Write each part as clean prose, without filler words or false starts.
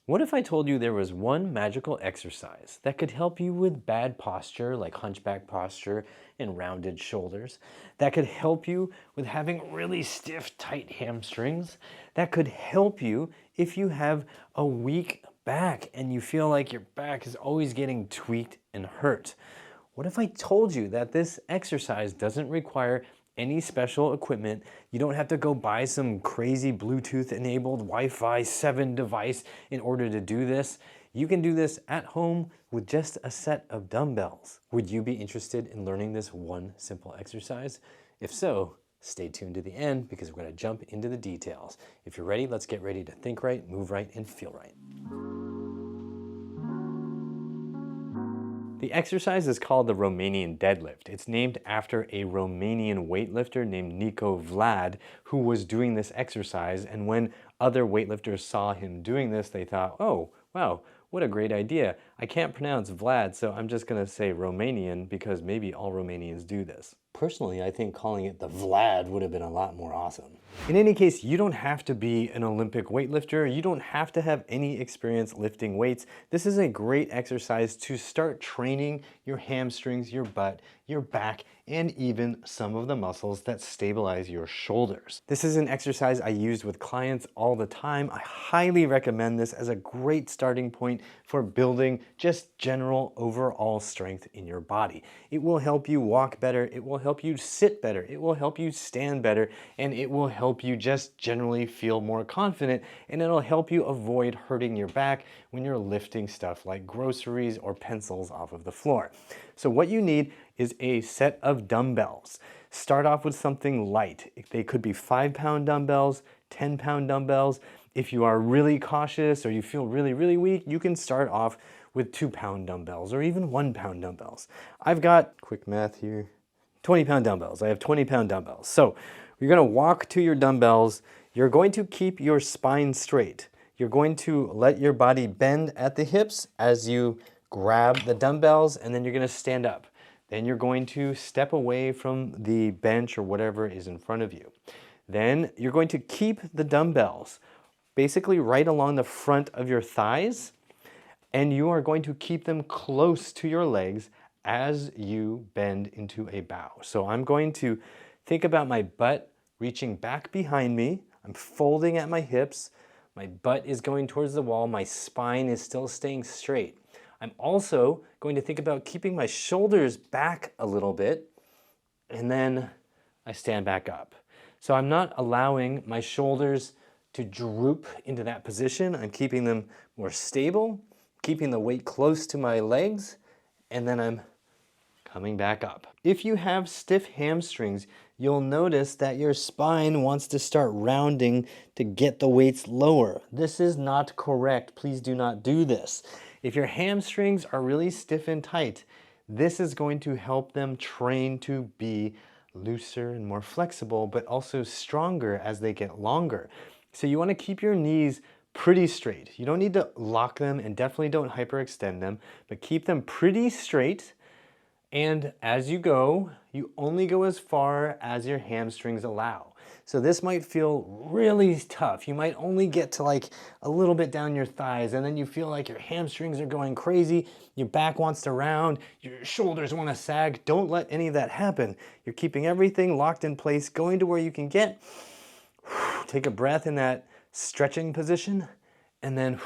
What if I told you there was one magical exercise that could help you with bad posture, like hunchback posture and rounded shoulders, that could help you with having really stiff, tight hamstrings, that could help you if you have a weak back and you feel like your back is always getting tweaked and hurt? What if I told you that this exercise doesn't require any special equipment? You don't have to go buy some crazy Bluetooth enabled Wi-Fi 7 device in order to do this. You can do this at home with just a set of dumbbells. Would you be interested in learning this one simple exercise? If so, stay tuned to the end because we're going to jump into the details. If you're ready, let's get ready to think right, move right, and feel right. The exercise is called the Romanian Deadlift. It's named after a Romanian weightlifter named Nico Vlad who was doing this exercise, and when other weightlifters saw him doing this, they thought, oh, wow, what a great idea. I can't pronounce Vlad, so I'm just gonna say Romanian because maybe all Romanians do this. Personally, I think calling it the Vlad would have been a lot more awesome. In any case, you don't have to be an Olympic weightlifter. You don't have to have any experience lifting weights. This is a great exercise to start training your hamstrings, your butt, your back, and even some of the muscles that stabilize your shoulders. This is an exercise I use with clients all the time. I highly recommend this as a great starting point for building just general overall strength in your body. It will help you walk better, it will help you sit better, it will help you stand better, and it will help you just generally feel more confident, and it'll help you avoid hurting your back when you're lifting stuff like groceries or pencils off of the floor. So what you need is a set of dumbbells. Start off with something light. They could be 5-pound dumbbells, 10-pound dumbbells. If you are really cautious or you feel really weak, you can start off with 2-pound dumbbells or even 1-pound dumbbells. I've got, quick math here, 20-pound dumbbells. I have 20-pound dumbbells. So you're gonna walk to your dumbbells. You're going to keep your spine straight. You're going to let your body bend at the hips as you grab the dumbbells, and then you're gonna stand up. Then you're going to step away from the bench or whatever is in front of you. Then you're going to keep the dumbbells basically right along the front of your thighs, and you are going to keep them close to your legs as you bend into a bow. So I'm going to think about my butt reaching back behind me. I'm folding at my hips. My butt is going towards the wall. My spine is still staying straight. I'm also going to think about keeping my shoulders back a little bit, and then I stand back up. So I'm not allowing my shoulders to droop into that position. I'm keeping them more stable, keeping the weight close to my legs, and then I'm coming back up. If you have stiff hamstrings, you'll notice that your spine wants to start rounding to get the weights lower. This is not correct. Please do not do this. If your hamstrings are really stiff and tight, this is going to help them train to be looser and more flexible, but also stronger as they get longer. So you want to keep your knees pretty straight. You don't need to lock them, and definitely don't hyperextend them, but keep them pretty straight. And as you go, you only go as far as your hamstrings allow. So this might feel really tough. You might only get to like a little bit down your thighs, and then you feel like your hamstrings are going crazy, your back wants to round, your shoulders want to sag. Don't let any of that happen. You're keeping everything locked in place, going to where you can get. Take a breath in that stretching position, and then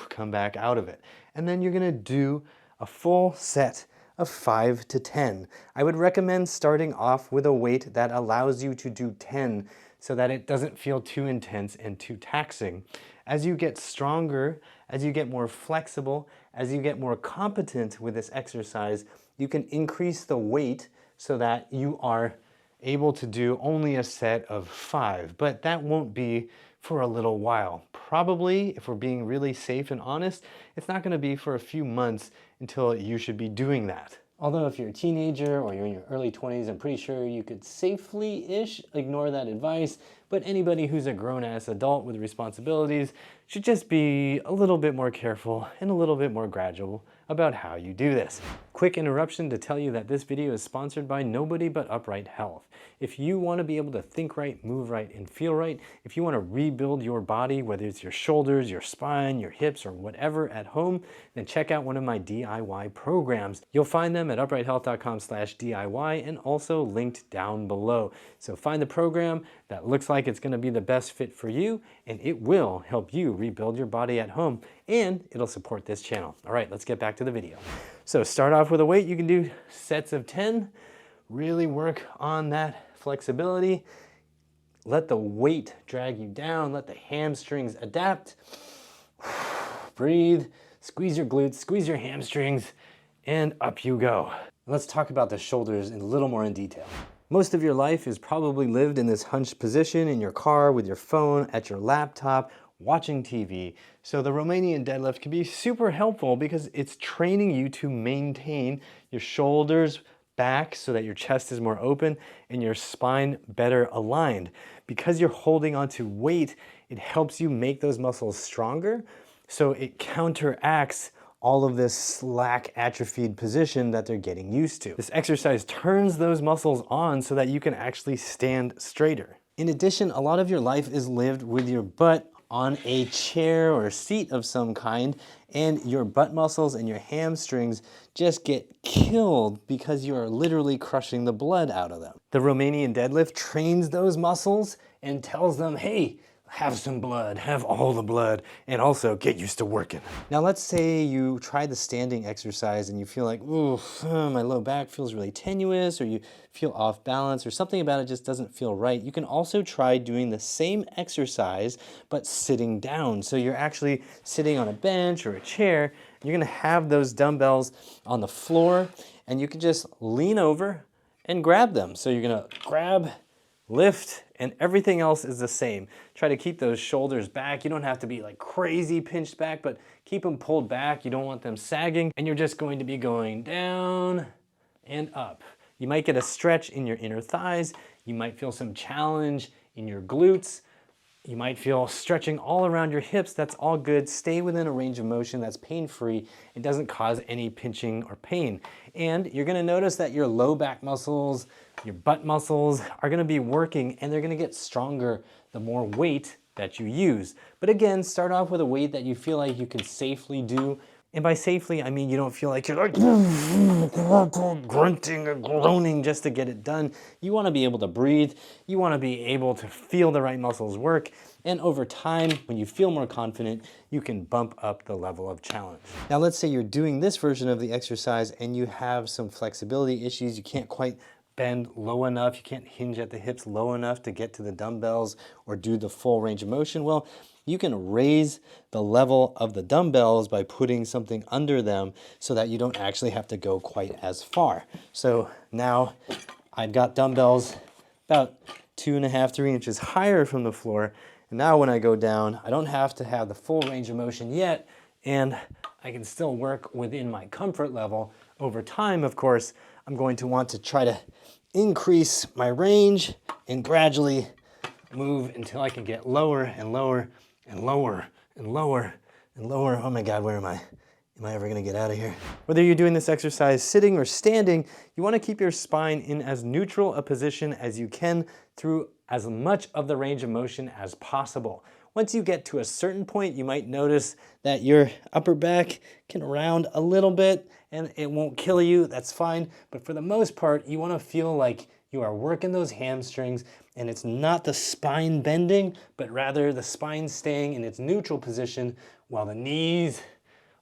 come back out of it. And then you're gonna do a full set of 5 to 10. I would recommend starting off with a weight that allows you to do 10 so that it doesn't feel too intense and too taxing. As you get stronger, as you get more flexible, as you get more competent with this exercise, you can increase the weight so that you are able to do only a set of 5, but that won't be for a little while. Probably, if we're being really safe and honest, it's not going to be for a few months until you should be doing that. Although if you're a teenager or you're in your early 20s, I'm pretty sure you could safely-ish ignore that advice, but anybody who's a grown-ass adult with responsibilities should just be a little bit more careful and a little bit more gradual about how you do this. Quick interruption to tell you that this video is sponsored by nobody but Upright Health. If you want to be able to think right, move right, and feel right, if you want to rebuild your body, whether it's your shoulders, your spine, your hips, or whatever at home, then check out one of my DIY programs. You'll find them at uprighthealth.com/DIY and also linked down below. So find the program that looks like it's going to be the best fit for you, and it will help you rebuild your body at home, and it'll support this channel. All right, let's get back to the video. So start off with a weight. You can do sets of 10. Really work on that flexibility. Let the weight drag you down. Let the hamstrings adapt. Breathe. Squeeze your glutes, squeeze your hamstrings, and up you go. Let's talk about the shoulders a little more in detail. Most of your life is probably lived in this hunched position in your car, with your phone, at your laptop, watching TV. So the Romanian deadlift can be super helpful because it's training you to maintain your shoulders back so that your chest is more open and your spine better aligned. Because you're holding onto weight, it helps you make those muscles stronger, so it counteracts all of this slack, atrophied position that they're getting used to. This exercise turns those muscles on so that you can actually stand straighter. In addition, a lot of your life is lived with your butt on a chair or seat of some kind, and your butt muscles and your hamstrings just get killed because you are literally crushing the blood out of them. The Romanian deadlift trains those muscles and tells them, hey, have some blood, have all the blood, and also get used to working. Now let's say you try the standing exercise and you feel like, ooh, my low back feels really tenuous, or you feel off balance, or something about it just doesn't feel right. You can also try doing the same exercise, but sitting down. So you're actually sitting on a bench or a chair. You're gonna have those dumbbells on the floor, and you can just lean over and grab them. So you're gonna grab, lift, and everything else is the same. Try to keep those shoulders back. You don't have to be like crazy pinched back, but keep them pulled back. You don't want them sagging, and you're just going to be going down and up. You might get a stretch in your inner thighs. You might feel some challenge in your glutes. You might feel stretching all around your hips. That's all good. Stay within a range of motion that's pain-free. It doesn't cause any pinching or pain. And you're gonna notice that your low back muscles, your butt muscles are gonna be working, and they're gonna get stronger the more weight that you use. But again, start off with a weight that you feel like you can safely do. And by safely, I mean you don't feel like you're like grunting or groaning just to get it done. You want to be able to breathe. You want to be able to feel the right muscles work. And over time, when you feel more confident, you can bump up the level of challenge. Now, let's say you're doing this version of the exercise and you have some flexibility issues. You can't quite bend low enough. You can't hinge at the hips low enough to get to the dumbbells or do the full range of motion. Well, you can raise the level of the dumbbells by putting something under them so that you don't actually have to go quite as far. So now I've got dumbbells about 2.5, 3 inches higher from the floor. And now when I go down, I don't have to have the full range of motion yet, and I can still work within my comfort level. Over time, of course, I'm going to want to try to increase my range and gradually move until I can get lower and lower and lower and lower and lower. Oh my God, where am I? Am I ever gonna get out of here? Whether you're doing this exercise sitting or standing, you wanna keep your spine in as neutral a position as you can through as much of the range of motion as possible. Once you get to a certain point, you might notice that your upper back can round a little bit, and it won't kill you, that's fine. But for the most part, you wanna feel like you are working those hamstrings, and it's not the spine bending, but rather the spine staying in its neutral position while the knees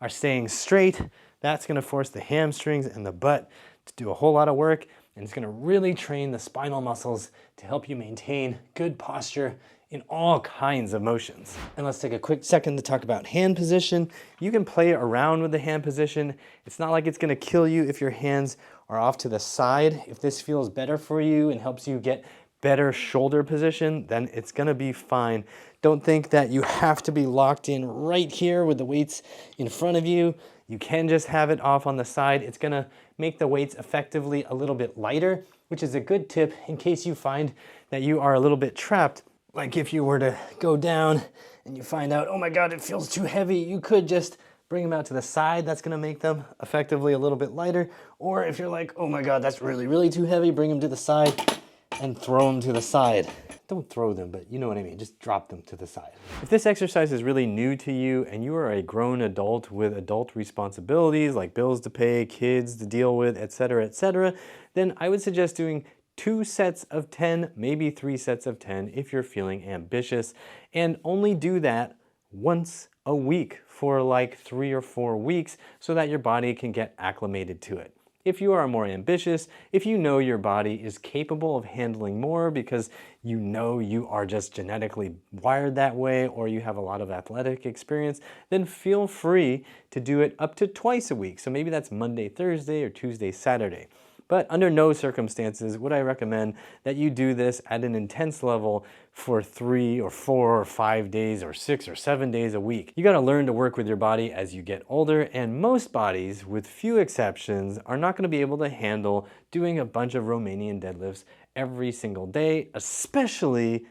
are staying straight. That's gonna force the hamstrings and the butt to do a whole lot of work, and it's gonna really train the spinal muscles to help you maintain good posture in all kinds of motions. And let's take a quick second to talk about hand position. You can play around with the hand position. It's not like it's gonna kill you if your hands are off to the side. If this feels better for you and helps you get better shoulder position, then it's gonna be fine. Don't think that you have to be locked in right here with the weights in front of you. You can just have it off on the side. It's gonna make the weights effectively a little bit lighter, which is a good tip in case you find that you are a little bit trapped like if you were to go down and you find out, oh my God, it feels too heavy, you could just bring them out to the side. That's gonna make them effectively a little bit lighter. Or if you're like, oh my God, that's really, really too heavy, bring them to the side and throw them to the side. Don't throw them, but you know what I mean, just drop them to the side. If this exercise is really new to you and you are a grown adult with adult responsibilities like bills to pay, kids to deal with, etc., then I would suggest doing 2 sets of 10, maybe 3 sets of 10 if you're feeling ambitious, and only do that once a week for like 3 or 4 weeks so that your body can get acclimated to it. If you are more ambitious, if you know your body is capable of handling more because you know you are just genetically wired that way or you have a lot of athletic experience, then feel free to do it up to twice a week. So maybe that's Monday, Thursday, or Tuesday, Saturday. But under no circumstances would I recommend that you do this at an intense level for 3 or 4 or 5 days or 6 or 7 days a week. You gotta learn to work with your body as you get older, and most bodies, with few exceptions, are not gonna be able to handle doing a bunch of Romanian deadlifts every single day, especially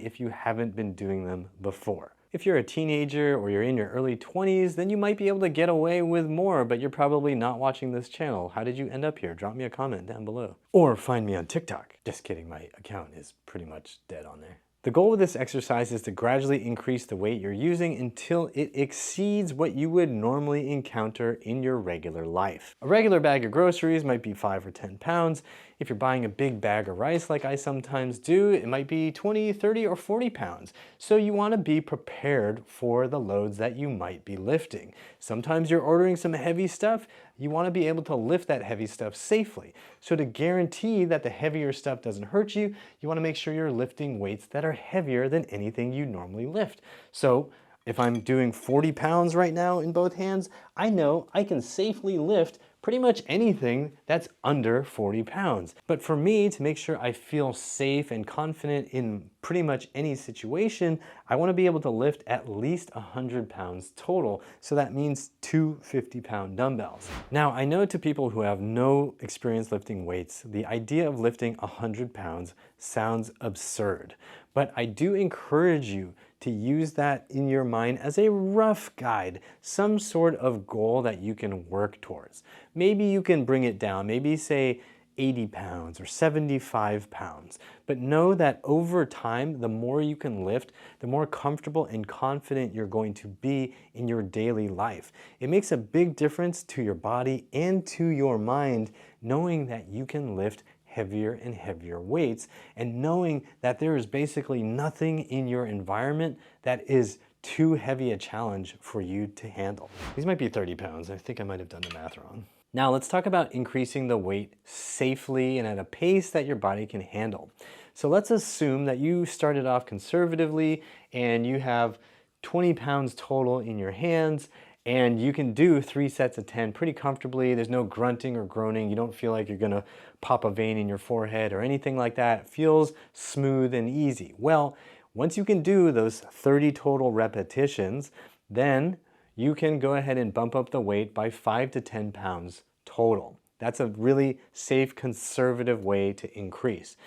if you haven't been doing them before. If you're a teenager or you're in your early 20s, then you might be able to get away with more, but you're probably not watching this channel. How did you end up here? Drop me a comment down below. Or find me on TikTok. Just kidding, my account is pretty much dead on there. The goal of this exercise is to gradually increase the weight you're using until it exceeds what you would normally encounter in your regular life. A regular bag of groceries might be 5 or 10 pounds. If you're buying a big bag of rice like I sometimes do, it might be 20, 30, or 40 pounds. So you want to be prepared for the loads that you might be lifting. Sometimes you're ordering some heavy stuff. You want to be able to lift that heavy stuff safely. So to guarantee that the heavier stuff doesn't hurt you, you want to make sure you're lifting weights that are heavier than anything you normally lift. So if I'm doing 40 pounds right now in both hands, I know I can safely lift pretty much anything that's under 40 pounds. But for me, to make sure I feel safe and confident in pretty much any situation, I want to be able to lift at least 100 pounds total. So that means 2 50-pound dumbbells. Now, I know to people who have no experience lifting weights, the idea of lifting 100 pounds sounds absurd. But I do encourage you to use that in your mind as a rough guide, some sort of goal that you can work towards. Maybe you can bring it down, maybe say 80 pounds or 75 pounds. But know that over time, the more you can lift, the more comfortable and confident you're going to be in your daily life. It makes a big difference to your body and to your mind, knowing that you can lift heavier and heavier weights, and knowing that there is basically nothing in your environment that is too heavy a challenge for you to handle. These might be 30 pounds. I think I might have done the math wrong. Now let's talk about increasing the weight safely and at a pace that your body can handle. So let's assume that you started off conservatively and you have 20 pounds total in your hands, and you can do 3 sets of 10 pretty comfortably. There's no grunting or groaning. You don't feel like you're gonna pop a vein in your forehead or anything like that. It feels smooth and easy. Well, once you can do those 30 total repetitions, then you can go ahead and bump up the weight by 5 to 10 pounds total. That's a really safe, conservative way to increase.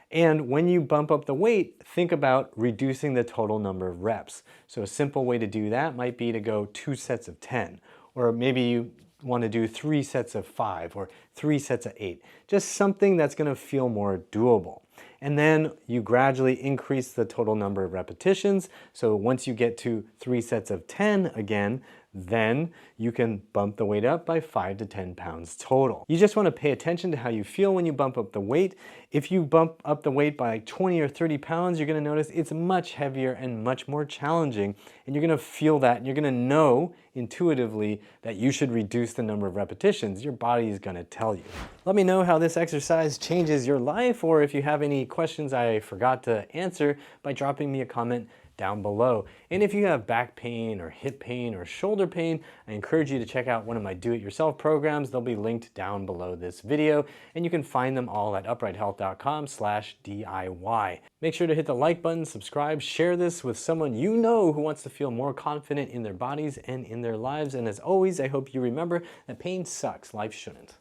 And when you bump up the weight, think about reducing the total number of reps. So a simple way to do that might be to go 2 sets of 10, or maybe you want to do 3 sets of 5 or 3 sets of 8. Just something that's going to feel more doable. And then you gradually increase the total number of repetitions. So once you get to 3 sets of 10 again, then you can bump the weight up by 5 to 10 pounds total. You just want to pay attention to how you feel when you bump up the weight. If you bump up the weight by 20 or 30 pounds, you're going to notice it's much heavier and much more challenging, and you're going to feel that, and you're going to know intuitively that you should reduce the number of repetitions. Your body is going to tell you. Let me know how this exercise changes your life, or if you have any questions I forgot to answer, by dropping me a comment down below. And if you have back pain or hip pain or shoulder pain, I encourage you to check out one of my do-it-yourself programs. They'll be linked down below this video, and you can find them all at uprighthealth.com/DIY. Make sure to hit the like button, subscribe, share this with someone you know who wants to feel more confident in their bodies and in their lives. And as always, I hope you remember that pain sucks, life shouldn't.